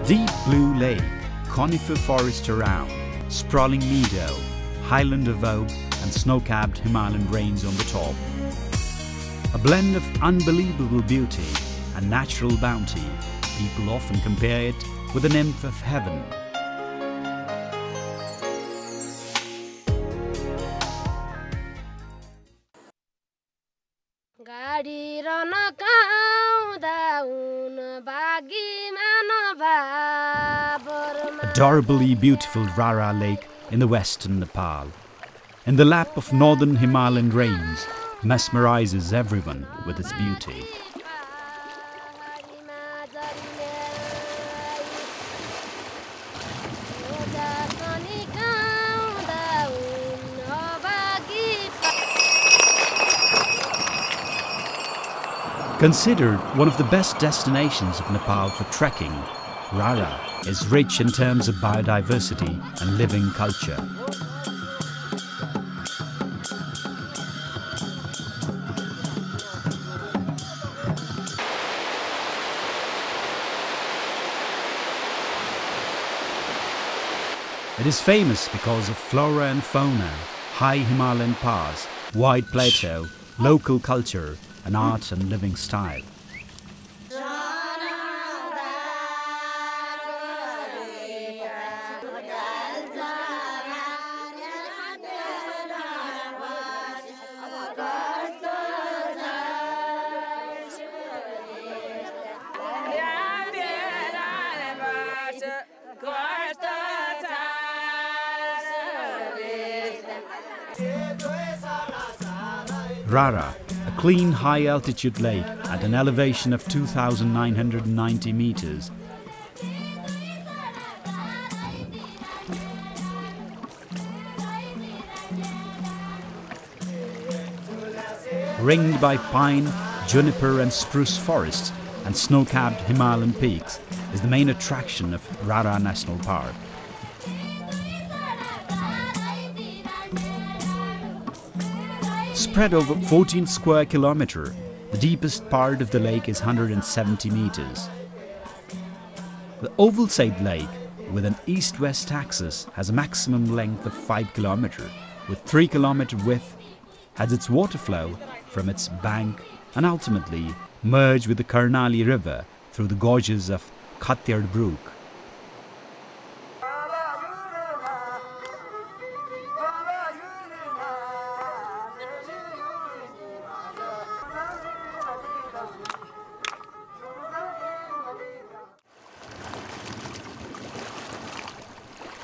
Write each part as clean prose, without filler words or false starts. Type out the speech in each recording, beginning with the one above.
Deep blue lake, conifer forest around, sprawling meadow, highland of oak and snow-capped Himalayan range on the top. A blend of unbelievable beauty and natural bounty, people often compare it with the Nymph of Heaven. Adorably beautiful Rara Lake in the western Nepal, in the lap of northern Himalayan range, mesmerizes everyone with its beauty. Considered one of the best destinations of Nepal for trekking, Rara is rich in terms of biodiversity and living culture. It is famous because of flora and fauna, high Himalayan pass, wide plateau, local culture, and art and living style. Rara, a clean high-altitude lake at an elevation of 2,990 meters. Ringed by pine, juniper and spruce forests and snow-capped Himalayan peaks, is the main attraction of Rara National Park. Spread over 14 square kilometers, the deepest part of the lake is 170 meters. The oval-shaped lake, with an east-west axis, has a maximum length of 5 kilometers, with 3 kilometer width, has its water flow from its bank and ultimately merge with the Karnali River through the gorges of Khatyar Brook.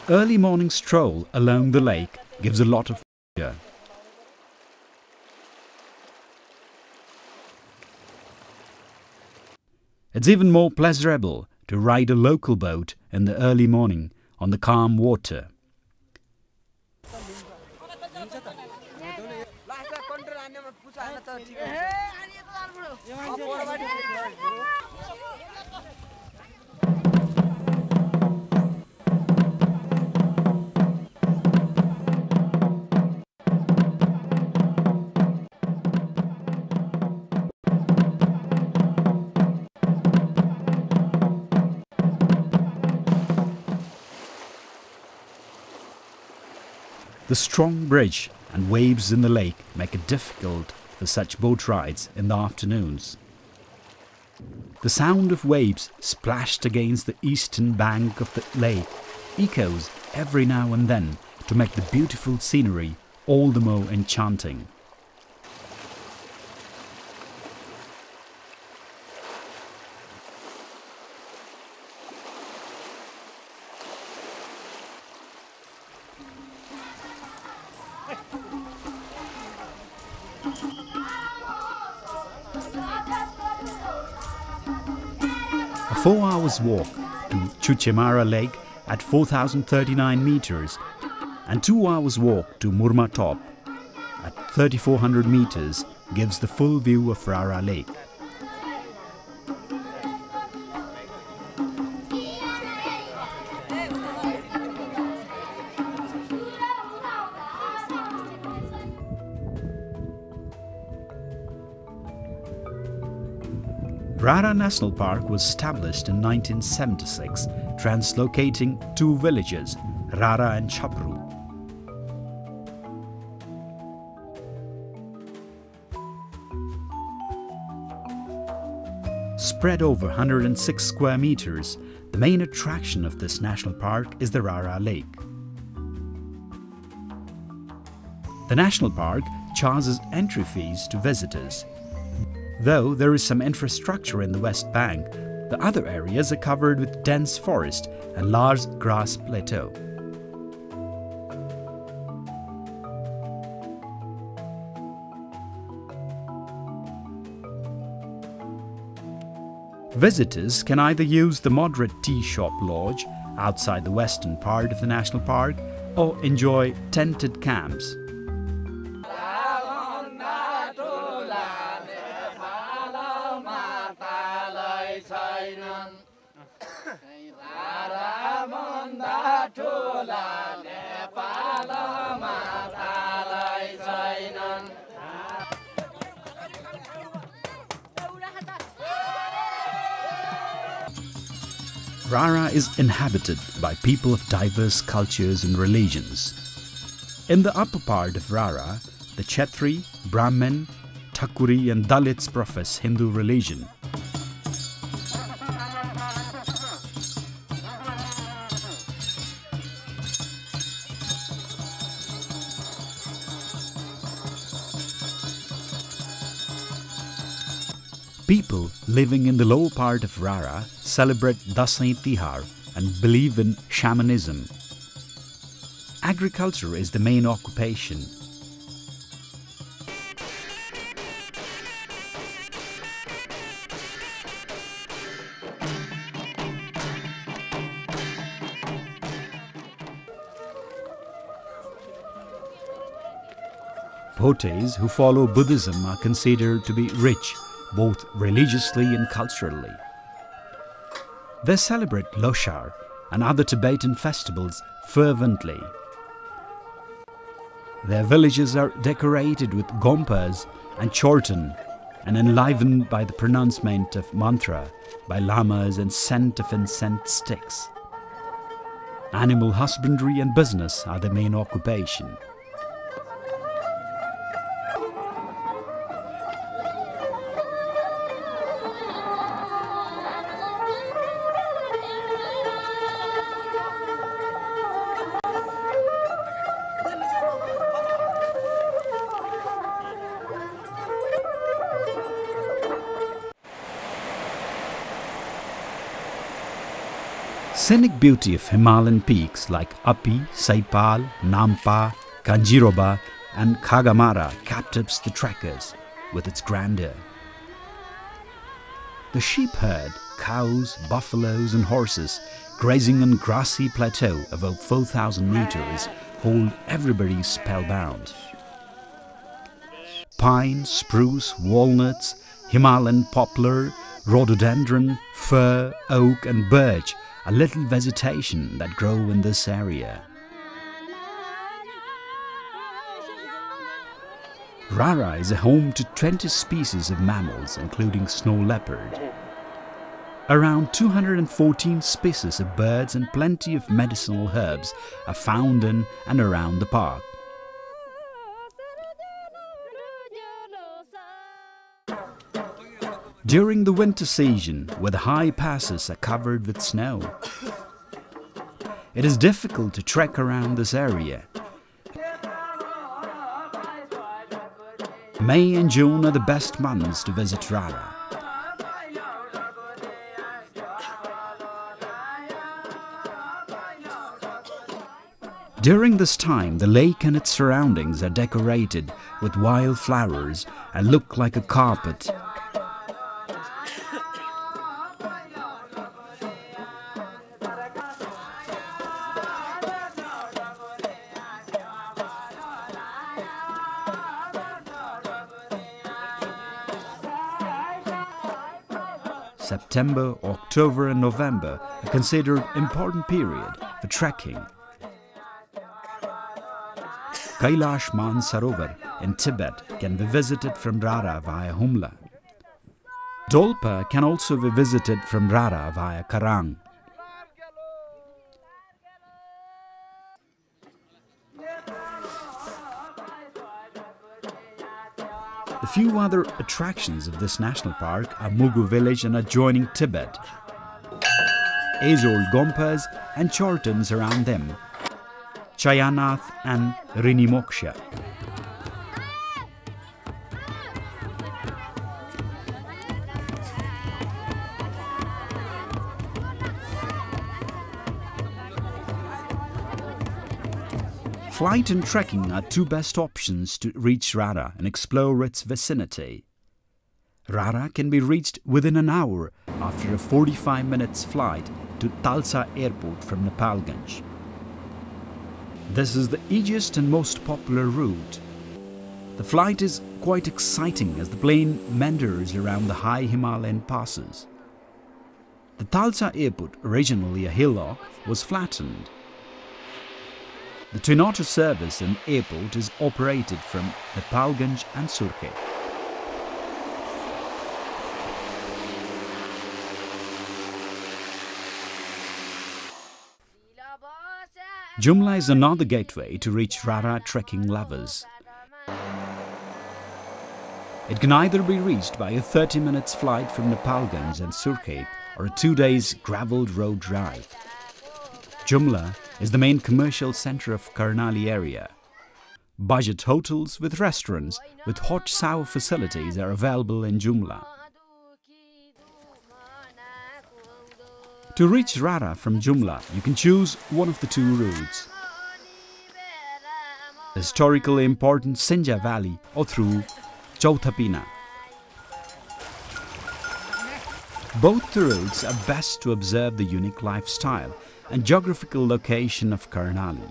Early morning stroll along the lake gives a lot of pleasure. It's even more pleasurable to ride a local boat in the early morning on the calm water. The strong bridge and waves in the lake make it difficult for such boat rides in the afternoons. The sound of waves splashed against the eastern bank of the lake echoes every now and then to make the beautiful scenery all the more enchanting. A 4 hours walk to Chuchemara Lake at 4,039 meters and 2 hours walk to Murma Top at 3,400 meters gives the full view of Rara Lake. Rara National Park was established in 1976, translocating two villages, Rara and Chapru. Spread over 106 square meters, the main attraction of this national park is the Rara Lake. The national park charges entry fees to visitors. Though there is some infrastructure in the west bank, the other areas are covered with dense forest and large grass plateau. Visitors can either use the moderate tea shop lodge outside the western part of the national park or enjoy tented camps. Rara is inhabited by people of diverse cultures and religions. In the upper part of Rara, the Kshatri, Brahmin, Thakuri and Dalits profess Hindu religion. People living in the lower part of Rara celebrate Dasai Tihar and believe in shamanism. Agriculture is the main occupation. Potes who follow Buddhism are considered to be rich, both religiously and culturally. They celebrate Loshar and other Tibetan festivals fervently. Their villages are decorated with gompas and chorten and enlivened by the pronouncement of mantra by lamas and scent of incense sticks. Animal husbandry and business are the main occupation. Scenic beauty of Himalayan peaks like Api, Saipal, Nampa, Kanjiroba and Khagamara captives the trekkers with its grandeur. The sheep herd, cows, buffaloes and horses grazing on grassy plateau about 4,000 meters hold everybody spellbound. Pine, spruce, walnuts, Himalayan poplar, rhododendron, fir, oak and birch are little vegetation that grow in this area. Rara is a home to 20 species of mammals including snow leopard. Around 214 species of birds and plenty of medicinal herbs are found in and around the park. During the winter season, where the high passes are covered with snow, it is difficult to trek around this area. May and June are the best months to visit Rara. During this time, the lake and its surroundings are decorated with wild flowers and look like a carpet. September, October and November are considered important period for trekking. Kailash Mansarovar in Tibet can be visited from Rara via Humla. Dolpa can also be visited from Rara via Karang. The few other attractions of this national park are Mugu village and adjoining Tibet, age-old Gompas and Chortans around them, Chayanath and Rinimoksha. Flight and trekking are two best options to reach Rara and explore its vicinity. Rara can be reached within an hour after a 45 minutes flight to Talsa airport from Nepalganj. This is the easiest and most popular route. The flight is quite exciting as the plane meanders around the high Himalayan passes. The Talsa airport, originally a hillock, was flattened. The twin-otter service and airport is operated from Nepalganj and Surkhet. Jumla is another gateway to reach Rara trekking lovers. It can either be reached by a 30 minutes flight from Nepalganj and Surkhet or a 2 days gravelled road drive. Jumla is the main commercial centre of Karnali area. Budget hotels with restaurants with hot shower facilities are available in Jumla. To reach Rara from Jumla, you can choose one of the two routes. The historically important Sinja Valley or through Chauthapina. Both the routes are best to observe the unique lifestyle and geographical location of Karnali.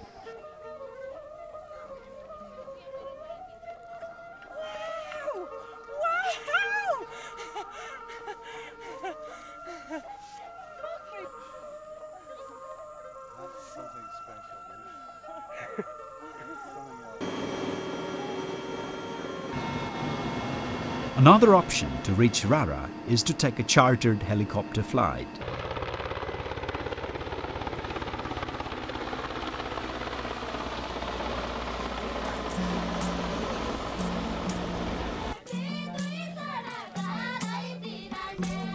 Another option to reach Rara is to take a chartered helicopter flight.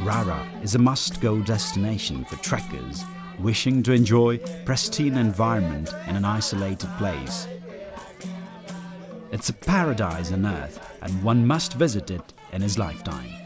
Rara is a must-go destination for trekkers wishing to enjoy pristine environment in an isolated place. It's a paradise on earth and one must visit it in his lifetime.